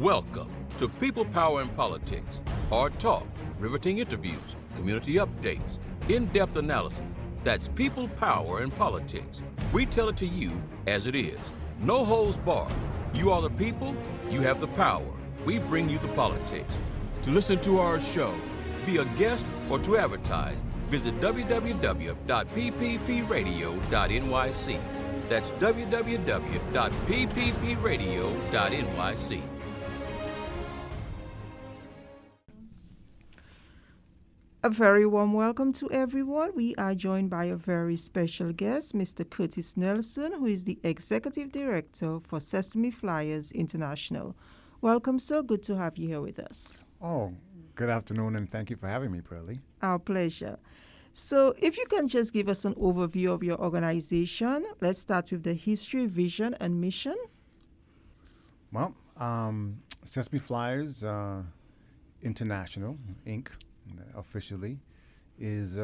Welcome to People, Power, and Politics. Hard talk, riveting interviews, community updates, in-depth analysis. That's People, Power, and Politics. We tell it to you as it is. No holds barred. You are the people, you have the power. We bring you the politics. To listen to our show, be a guest, or to advertise, visit www.pppradio.nyc. That's www.pppradio.nyc. A very warm welcome to everyone. We are joined by a very special guest, Mr. Curtis Nelson, who is the Executive Director for Sesame Flyers International. Welcome, sir. Good to have you here with us. Oh, good afternoon, and thank you for having me, Pearlie. Our pleasure. So if you can just give us an overview of your organization. Let's start with the history, vision, and mission. Well, Sesame Flyers International, Inc., officially, is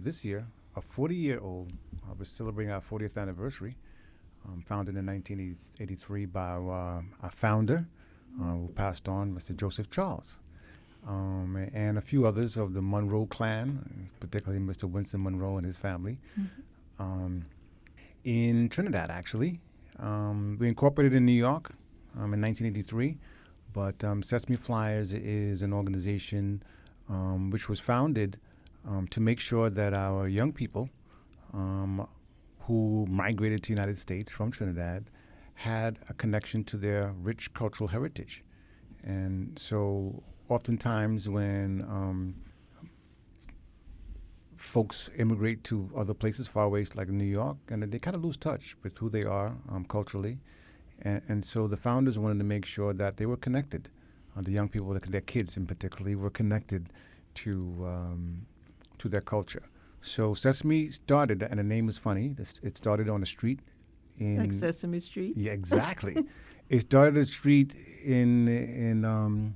this year a 40-year-old. We're celebrating our 40th anniversary. Founded in 1983 by our founder, who passed on, Mr. Joseph Charles, and a few others of the Monroe clan, particularly Mr. Winston Monroe and his family, in Trinidad, actually. We incorporated in New York in 1983, but Sesame Flyers is an organization which was founded to make sure that our young people who migrated to the United States from Trinidad had a connection to their rich cultural heritage. And so oftentimes when folks immigrate to other places far away like New York, and they kind of lose touch with who they are culturally. And so the founders wanted to make sure that they were connected. The young people, their kids in particular, were connected to their culture. So Sesame started, and the name is funny. It started on a street in Like Sesame Street? Yeah, exactly. It started a street in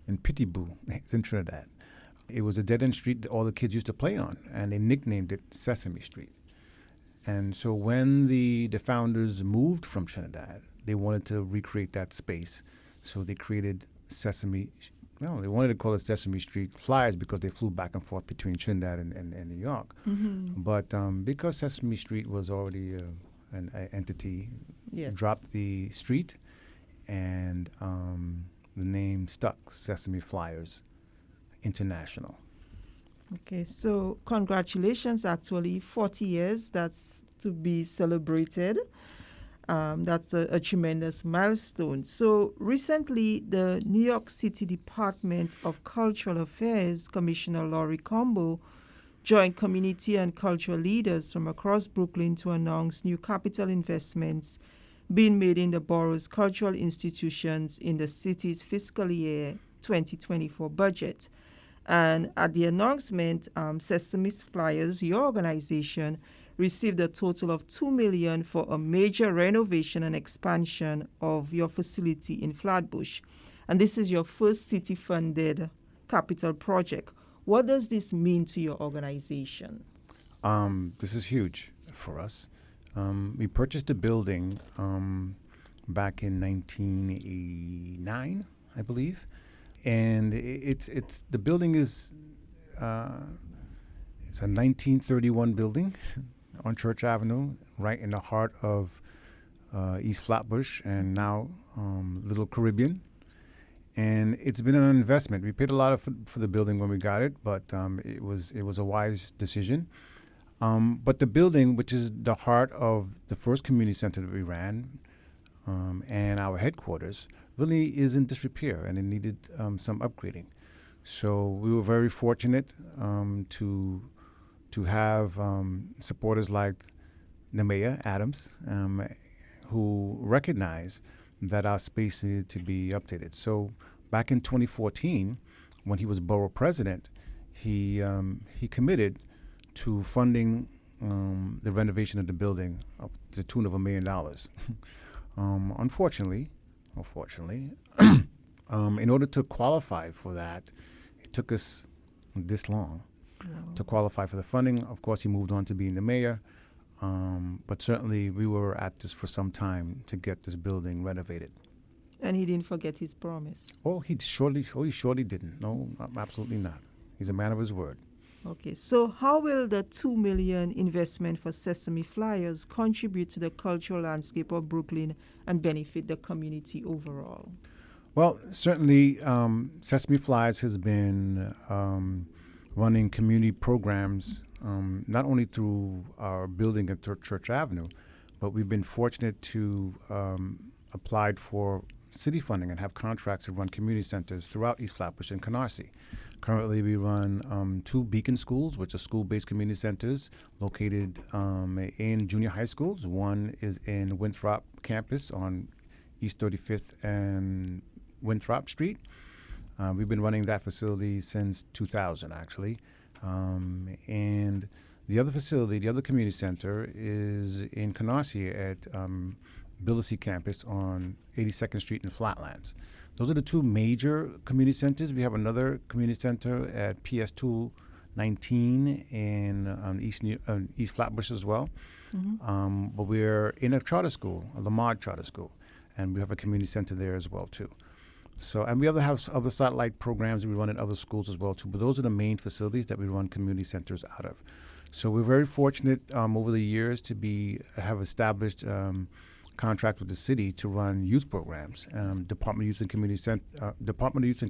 Pitibou. It's in Trinidad. It was a dead-end street that all the kids used to play on, and they nicknamed it Sesame Street. And so when the founders moved from Trinidad, they wanted to recreate that space. So they created they wanted to call it Sesame Street Flyers because they flew back and forth between Trinidad and New York. Mm-hmm. But because Sesame Street was already an entity, dropped the street, and the name stuck, Sesame Flyers International. Okay, so congratulations, actually, 40 years, that's to be celebrated. That's a tremendous milestone. So recently, the New York City Department of Cultural Affairs Commissioner Laurie Combo joined community and cultural leaders from across Brooklyn to announce new capital investments being made in the borough's cultural institutions in the city's fiscal year 2024 budget. And at the announcement, Sesame Flyers, your organization, received a total of $2 million for a major renovation and expansion of your facility in Flatbush. And this is your first city-funded capital project. What does this mean to your organization? This is huge for us. We purchased a building back in 1989, I believe. And the building is it's a 1931 building on Church Avenue, right in the heart of East Flatbush and now Little Caribbean. And it's been an investment. We paid a lot for the building when we got it, but it was a wise decision. But the building, which is the heart of the first community center that we ran, and our headquarters, really is in disrepair, and it needed some upgrading. So we were very fortunate to have supporters like the mayor, Adams, who recognized that our space needed to be updated. So back in 2014, when he was borough president, he committed to funding the renovation of the building up to the tune of $1 million. Unfortunately, in order to qualify for that, it took us this long to qualify for the funding. Of course, he moved on to being the mayor, but certainly we were at this for some time to get this building renovated. And he didn't forget his promise. He surely didn't. No, absolutely not. He's a man of his word. Okay, so how will the $2 million investment for Sesame Flyers contribute to the cultural landscape of Brooklyn and benefit the community overall? Well, certainly, Sesame Flyers has been running community programs not only through our building at Church Avenue, but we've been fortunate to applied for city funding and have contracts to run community centers throughout East Flatbush and Canarsie. Currently, we run 2 Beacon schools, which are school-based community centers located in junior high schools. One is in Winthrop campus on East 35th and Winthrop Street. We've been running that facility since 2000, actually. And the other facility, the other community center, is in Canarsie at Biloxi campus on 82nd Street in Flatlands. Those are the 2 major community centers. We have another community center at PS 219 in East Flatbush as well. Mm-hmm. But we're in a charter school, a Lamar charter school, and we have a community center there as well too. So, and we have other satellite programs we run in other schools as well too. But those are the main facilities that we run community centers out of. So we're very fortunate over the years to have established contract with the city to run youth programs. Department of Youth and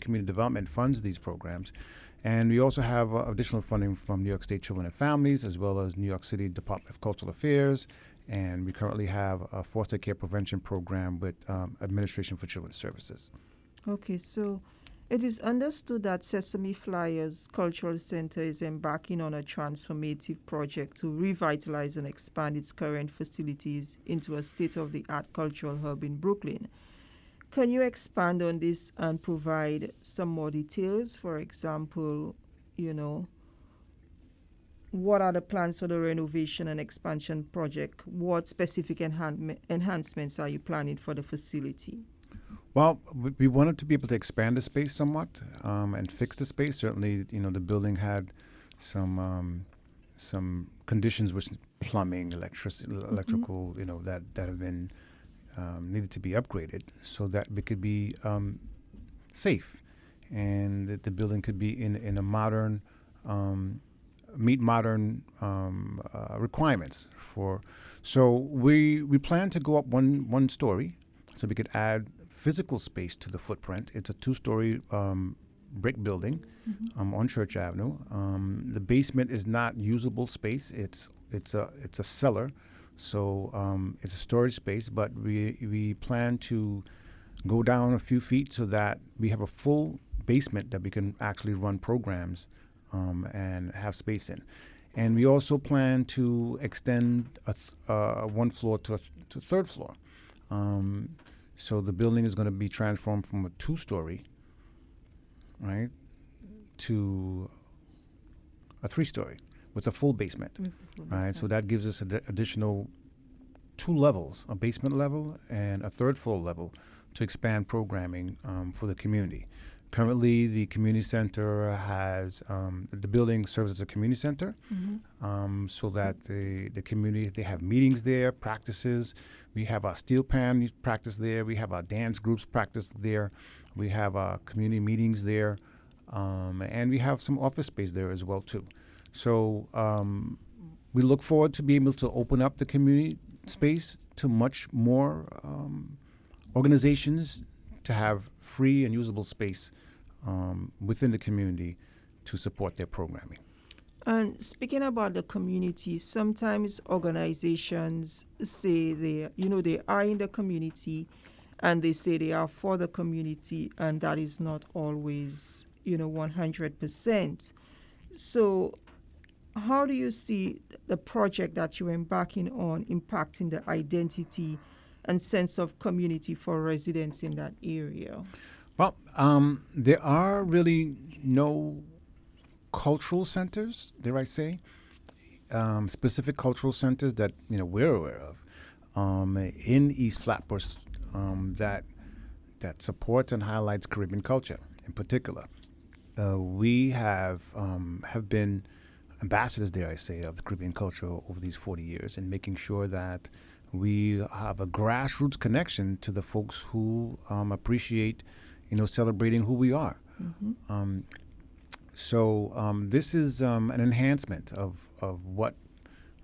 Community Development funds these programs, and we also have additional funding from New York State Children and Families, as well as New York City Department of Cultural Affairs, and we currently have a foster care prevention program with Administration for Children's Services. Okay, so it is understood that Sesame Flyers Cultural Center is embarking on a transformative project to revitalize and expand its current facilities into a state-of-the-art cultural hub in Brooklyn. Can you expand on this and provide some more details? For example, what are the plans for the renovation and expansion project? What specific enhancements are you planning for the facility? Well, we wanted to be able to expand the space somewhat and fix the space. Certainly, the building had some conditions, which plumbing, electrical, that have been needed to be upgraded so that we could be safe, and that the building could be in a modern, meet modern requirements for. So we plan to go up one story, so we could add physical space to the footprint. It's a 2-story brick building on Church Avenue. The basement is not usable space. It's a cellar, so it's a storage space. But we plan to go down a few feet so that we have a full basement that we can actually run programs and have space in. And we also plan to extend one floor to a 3rd floor. So the building is going to be transformed from a 2-story, right, to a 3-story with a full basement, right? So that gives us additional 2 levels, a basement level and a 3rd floor level, to expand programming for the community. Currently, the community center has the building serves as a community center, so that the community, they have meetings there, practices. We have our steel pan practice there. We have our dance groups practice there. We have our community meetings there, and we have some office space there as well too. So we look forward to being able to open up the community space to much more organizations to have free and usable space within the community to support their programming. And speaking about the community, sometimes organizations say they are in the community and they say they are for the community, and that is not always, 100%. So how do you see the project that you're embarking on impacting the identity and sense of community for residents in that area? Well, there are really no cultural centers, dare I say, specific cultural centers that we're aware of in East Flatbush that supports and highlights Caribbean culture in particular. We have been ambassadors, dare I say, of the Caribbean culture over these 40 years, and making sure that we have a grassroots connection to the folks who appreciate, celebrating who we are. So this is an enhancement of what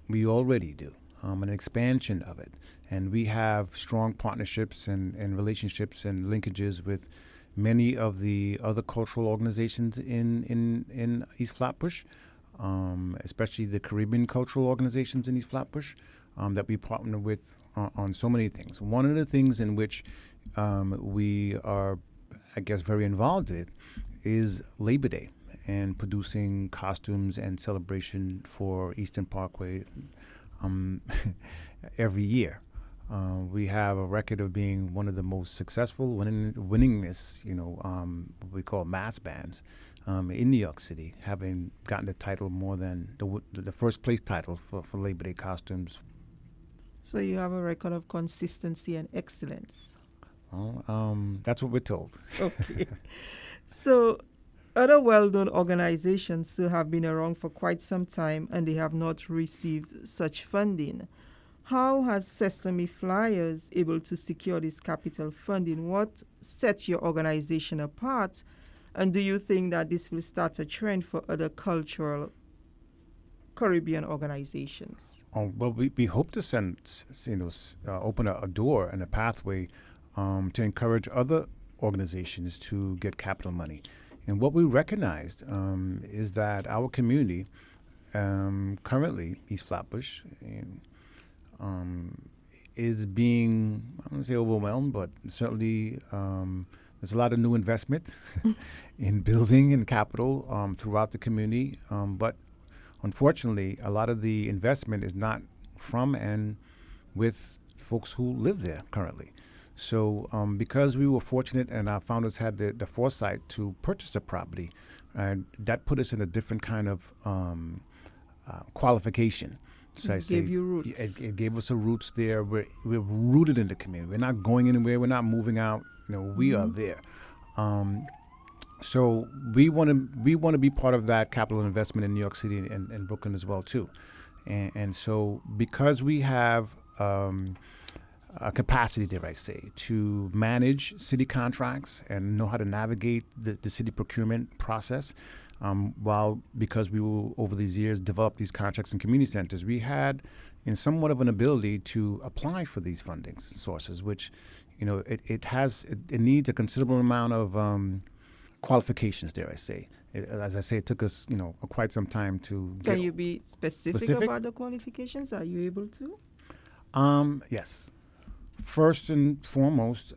we already do, an expansion of it. And we have strong partnerships and relationships and linkages with many of the other cultural organizations in East Flatbush, especially the Caribbean cultural organizations in East Flatbush that we partner with on so many things. One of the things in which we are, I guess, very involved with is Labor Day and producing costumes and celebration for Eastern Parkway every year. We have a record of being one of the most successful, winningest, what we call mass bands in New York City, having gotten the title more than the first place title for Labor Day costumes. So you have a record of consistency and excellence. Well, that's what we're told. Okay. So other well-known organizations who have been around for quite some time and they have not received such funding. How has Sesame Flyers able to secure this capital funding? What sets your organization apart? And do you think that this will start a trend for other cultural Caribbean organizations? Well, we hope to open a door and a pathway to encourage other organizations to get capital money. And what we recognized is that our community, currently East Flatbush, is being, I don't want to say overwhelmed, but certainly there's a lot of new investment in building and capital throughout the community. But unfortunately, a lot of the investment is not from and with folks who live there currently. So because we were fortunate and our founders had the foresight to purchase the property, that put us in a different kind of qualification. So it gave you roots. It gave us a roots there. We're rooted in the community. We're not going anywhere. We're not moving out. We are there. So we want to be part of that capital investment in New York City and Brooklyn as well too. And so because we have a capacity, dare I say, to manage city contracts and know how to navigate the city procurement process, because we will, over these years, develop these contracts in community centers, we had somewhat of an ability to apply for these funding sources, which, it needs a considerable amount of qualifications, dare I say. As I say, it took us, quite some time to get. Can you be specific about the qualifications? Are you able to? Yes. First and foremost,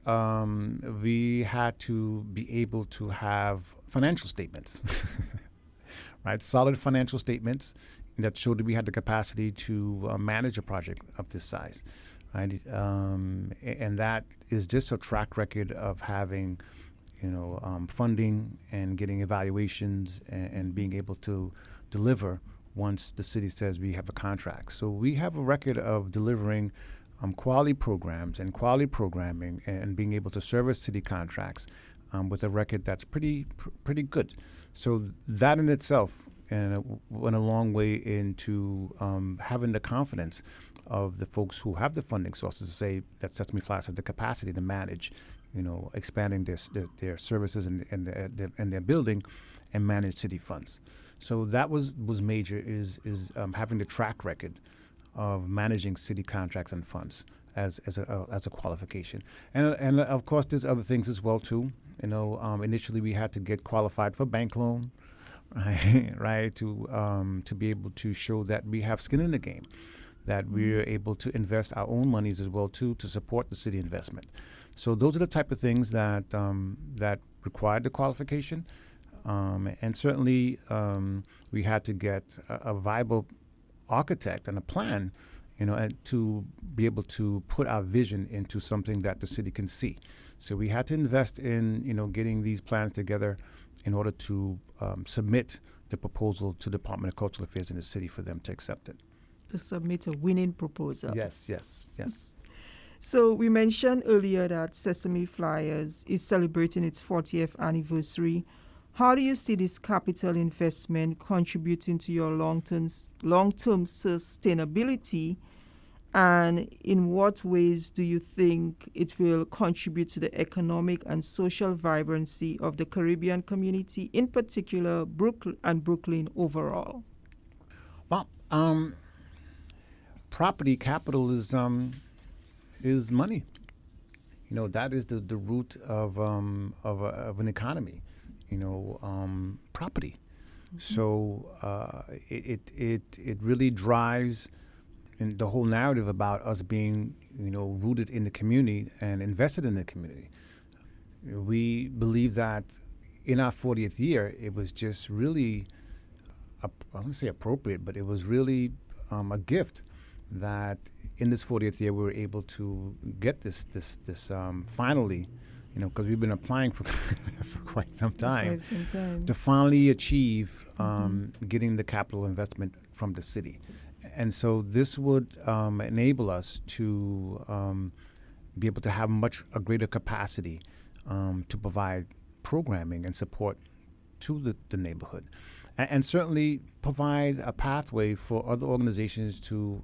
we had to be able to have financial statements, right? Solid financial statements that showed that we had the capacity to manage a project of this size, right? And that is just a track record of having, funding and getting evaluations and being able to deliver once the city says we have a contract. So we have a record of delivering quality programs and quality programming and being able to service city contracts with a record that's pretty good. So that in itself went a long way into having the confidence of the folks who have the funding sources to say that Sesame Flyers has the capacity to manage, expanding their services and their building and manage city funds. So that was major is having the track record of managing city contracts and funds as a qualification. And of course, there's other things as well too. Initially we had to get qualified for bank loan, right? To be able to show that we have skin in the game, that we're able to invest our own monies as well too to support the city investment. So those are the type of things that required the qualification, and certainly we had to get a viable architect and a plan, and to be able to put our vision into something that the city can see. So we had to invest in, getting these plans together in order to submit the proposal to the Department of Cultural Affairs in the city for them to accept it. To submit a winning proposal. Yes. So we mentioned earlier that Sesame Flyers is celebrating its 40th anniversary. How do you see this capital investment contributing to your long-term sustainability And in what ways do you think it will contribute to the economic and social vibrancy of the Caribbean community, in particular Brooklyn overall? Well, property capital is money. You know, that is the root of an economy. You know, property. So it really drives in the whole narrative about us being, you know, rooted in the community and invested in the community. We believe that in our 40th year, it was just really, I wouldn't say appropriate, but it was really a gift that in this 40th year we were able to get this finally, you know, because we've been applying for for quite some time, to finally achieve getting the capital investment from the city. And so this would enable us to be able to have a greater capacity to provide programming and support to the neighborhood. And certainly provide a pathway for other organizations to,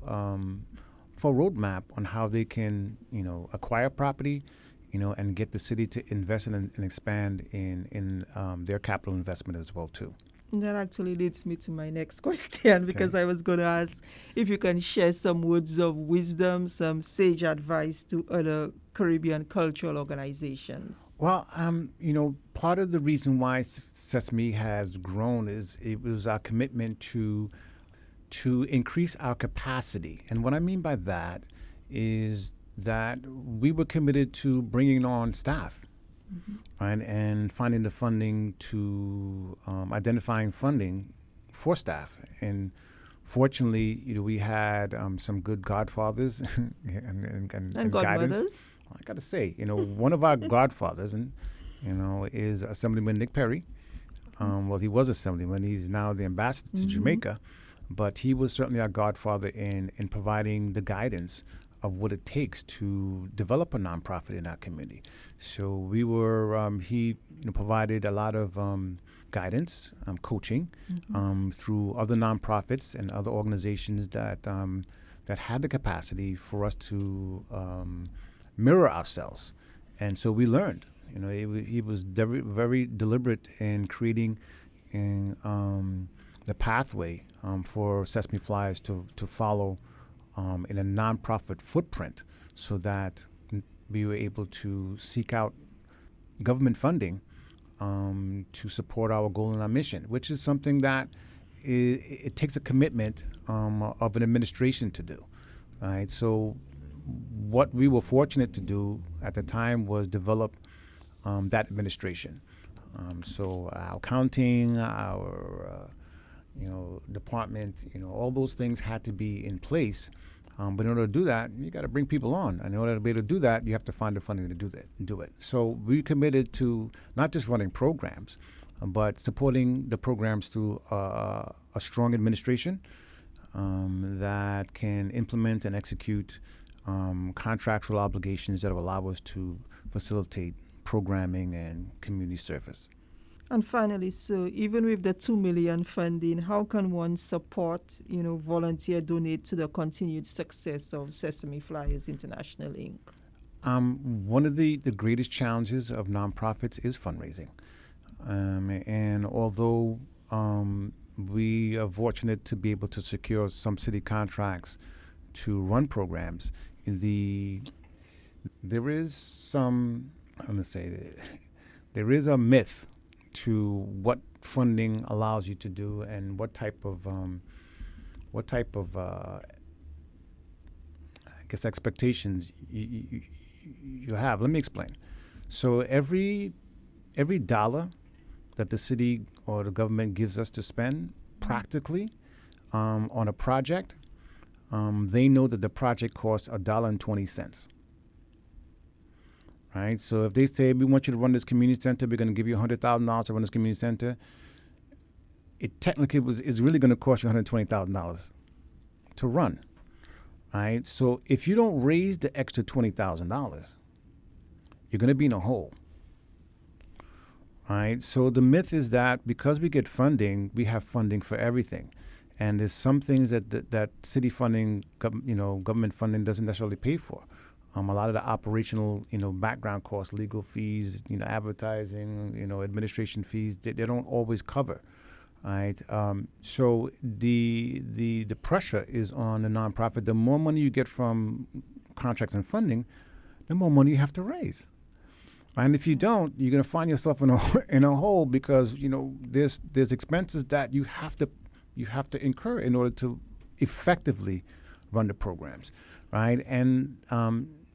for a roadmap on how they can, you know, acquire property, you know, and get the city to invest in and expand in their capital investment as well, too. That actually leads me to my next question, because I was going to ask if you can share some words of wisdom, some sage advice to other Caribbean cultural organizations. Well, you know, part of the reason why Sesame has grown is it was our commitment to increase our capacity. And what I mean by that is that we were committed to bringing on staff. Right, and finding the funding to identifying funding for staff. And fortunately, you know, we had some good godfathers and godmothers. Guidance. I got to say, you know, one of our godfathers, and you know, is Assemblyman Nick Perry. Well, he was Assemblyman. He's now the ambassador to Jamaica, but he was certainly our godfather in providing the guidance of what it takes to develop a nonprofit in our community. So we were, he provided a lot of guidance, coaching through other nonprofits and other organizations that had the capacity for us to mirror ourselves. And so we learned. You know, he was very deliberate in creating the pathway for Sesame Flyers to follow in a nonprofit footprint, so that we were able to seek out government funding to support our goal and our mission, which is something that it takes a commitment of an administration to do. Right? So what we were fortunate to do at the time was develop that administration. So our accounting, our department, all those things had to be in place. But in order to do that, you got to bring people on. And in order to be able to do that, you have to find the funding to do it. So we committed to not just running programs, but supporting the programs through a strong administration that can implement and execute contractual obligations that will allow us to facilitate programming and community service. And finally, so even with the $2 million funding, how can one support, volunteer, donate to the continued success of Sesame Flyers International, Inc.? One of the greatest challenges of nonprofits is fundraising. And although we are fortunate to be able to secure some city contracts to run programs, there is a myth to what funding allows you to do and what type of expectations you have. Let me explain. So every dollar that the city or the government gives us to spend, practically, on a project, they know that the project costs $1.20. Right, so if they say we want you to run this community center, we're going to give you $100,000 to run this community center. It technically is really going to cost you $120,000 to run. Right, so if you don't raise the extra $20,000, you're going to be in a hole. Right, so the myth is that because we get funding, we have funding for everything, And there's some things that city funding, government funding doesn't necessarily pay for. A lot of the operational, background costs, legal fees, advertising, administration fees, they don't always cover, right? So the pressure is on the nonprofit. The more money you get from contracts and funding, the more money you have to raise. And if you don't, you're going to find yourself in a hole because there's expenses that you have to incur in order to effectively run the programs, right? And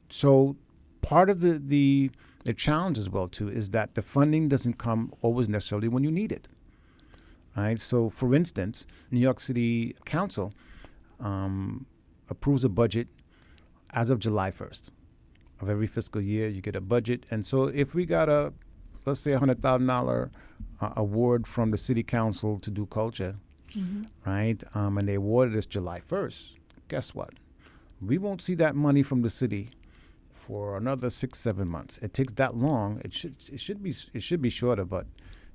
so part of the challenge as well too is that the funding doesn't come always necessarily when you need it, right? So for instance, New York City Council approves a budget as of July 1st of every fiscal year. You get a budget, and so if we got let's say $100,000 award from the City Council to do culture, right? And they awarded us July 1st. Guess what? We won't see that money from the city for another 6-7 months. It takes that long. It should be shorter, but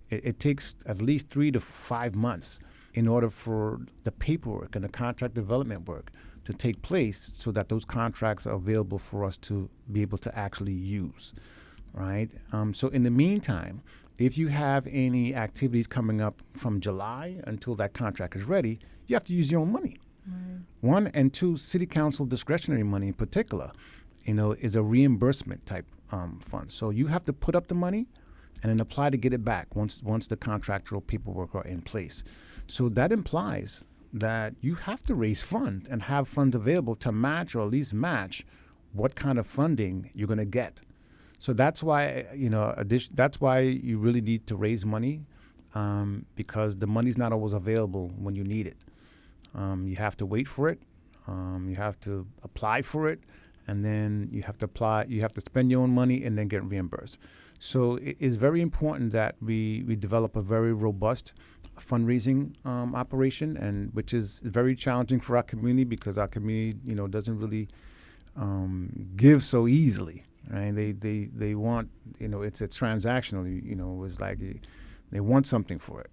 it takes at least 3 to 5 months in order for the paperwork and the contract development work to take place so that those contracts are available for us to be able to actually use, right? So in the meantime, if you have any activities coming up from July until that contract is ready, you have to use your own money. Right. 1 and 2, city council discretionary money in particular, is a reimbursement type fund. So you have to put up the money and then apply to get it back once the contractual paperwork are in place. So that implies that you have to raise funds and have funds available to match or at least match what kind of funding you're going to get. So that's why that's why you really need to raise money because the money's not always available when you need it. You have to wait for it. You have to apply for it, and then you have to apply. You have to spend your own money and then get reimbursed. So it is very important that we develop a very robust fundraising operation, and which is very challenging for our community because our community, doesn't really give so easily. Right? They want, it's a transactional. It's like they want something for it.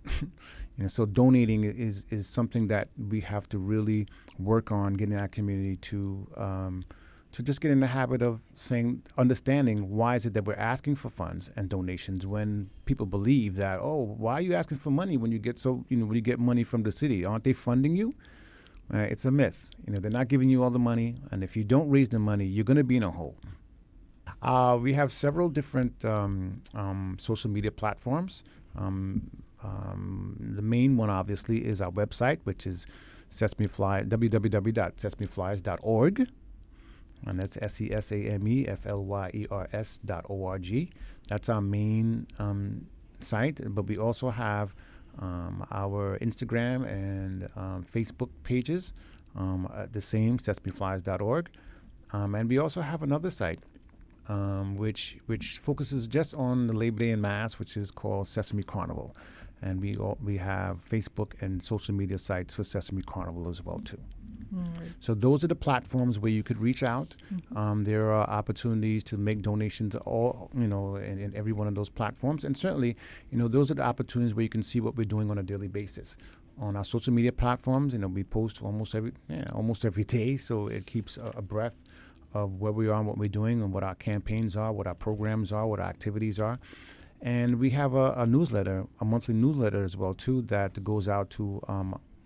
So donating is something that we have to really work on getting our community to just get in the habit of understanding why is it that we're asking for funds and donations when people believe that, why are you asking for money when you get when you get money from the city? Aren't they funding you? It's a myth. They're not giving you all the money, and if you don't raise the money, you're going to be in a hole. We have several different social media platforms. The main one, obviously, is our website, which is www.sesameflyers.org. And that's SESAMEFLYERS.org. That's our main site, but we also have our Instagram and Facebook pages, the same, sesameflyers.org. And we also have another site, which focuses just on the Labor Day and Mass, which is called Sesame Carnival. And we have Facebook and social media sites for Sesame Carnival as well, too. Right. So those are the platforms where you could reach out. There are opportunities to make donations in every one of those platforms. And certainly, those are the opportunities where you can see what we're doing on a daily basis. On our social media platforms, we post almost every day, so it keeps abreast of where we are and what we're doing and what our campaigns are, what our programs are, what our activities are. And we have a newsletter, a monthly newsletter as well, too, that goes out to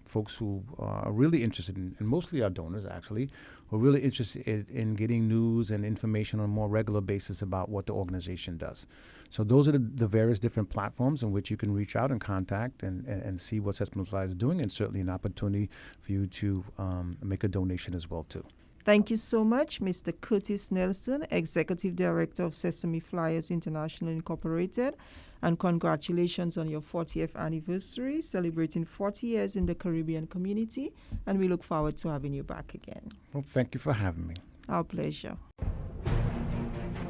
folks who are really interested in, and mostly our donors actually, who are really interested in getting news and information on a more regular basis about what the organization does. So those are the various different platforms in which you can reach out and contact and see what Sesame Flyers is doing, and certainly an opportunity for you to make a donation as well, too. Thank you so much, Mr. Curtis Nelson, Executive Director of Sesame Flyers International Incorporated, and congratulations on your 40th anniversary, celebrating 40 years in the Caribbean community, and we look forward to having you back again. Well, thank you for having me. Our pleasure.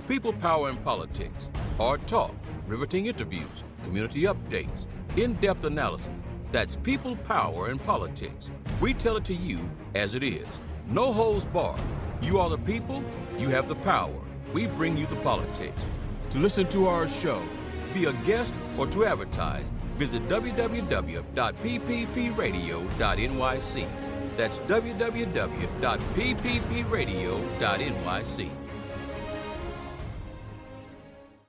People, power, and politics. Hard talk, riveting interviews, community updates, in-depth analysis. That's people, power, and politics. We tell it to you as it is. No holds barred. You are the people, you have the power. We bring you the politics. To listen to our show, be a guest, or to advertise, visit www.pppradio.nyc. That's www.pppradio.nyc.